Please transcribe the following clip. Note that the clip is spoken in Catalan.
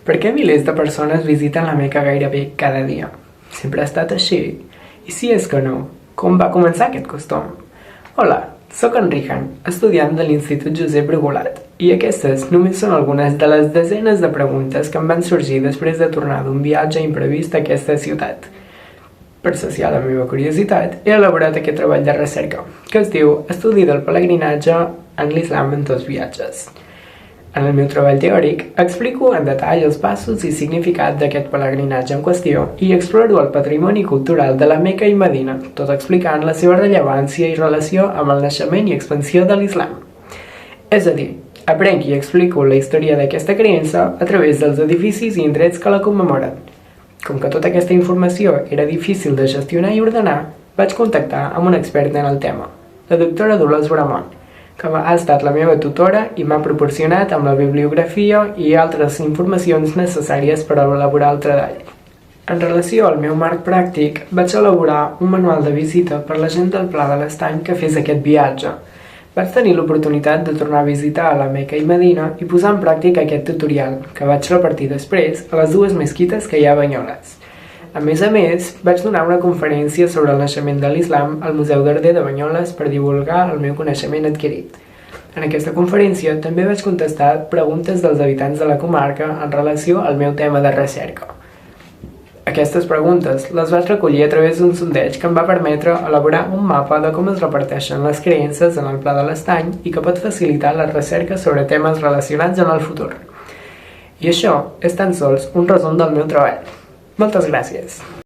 Per què milers de persones visiten la Meca gairebé cada dia? Sempre ha estat així? I si és que no, com va començar aquest costum? Hola, sóc en Rihan, estudiant de l'Institut Josep Bregolat, i aquestes només són algunes de les desenes de preguntes que em van sorgir després de tornar d'un viatge imprevist a aquesta ciutat. Per saciar la meva curiositat, he elaborat aquest treball de recerca, que es diu Estudi del pelegrinatge en l'Islam en tots viatges. En el meu treball teòric, explico en detall els passos i significat d'aquest pelegrinatge en qüestió i exploro el patrimoni cultural de la Meca i Medina, tot explicant la seva rellevància i relació amb el naixement i expansió de l'Islam. És a dir, aprenc i explico la història d'aquesta creença a través dels edificis i indrets que la commemoren. Com que tota aquesta informació era difícil de gestionar i ordenar, vaig contactar amb una experta en el tema, la doctora Dolors Bramont, que ha estat la meva tutora i m'ha proporcionat amb la bibliografia i altres informacions necessàries per elaborar el treball. En relació al meu marc pràctic, vaig elaborar un manual de visita per la gent del Pla de l'Estany que fes aquest viatge. Vaig tenir l'oportunitat de tornar a visitar la Meca i Medina i posar en pràctica aquest tutorial, que vaig repartir després a les dues mesquites que hi ha a Banyoles. A més, vaig donar una conferència sobre el naixement de l'Islam al Museu d'Arder de Banyoles per divulgar el meu coneixement adquirit. En aquesta conferència també vaig contestar preguntes dels habitants de la comarca en relació al meu tema de recerca. Aquestes preguntes les vaig recollir a través d'un sondeig que em va permetre elaborar un mapa de com es reparteixen les creences en el Pla de l'Estany i que pot facilitar la recerca sobre temes relacionats en el futur. I això és tan sols un resum del meu treball. Moltes gràcies.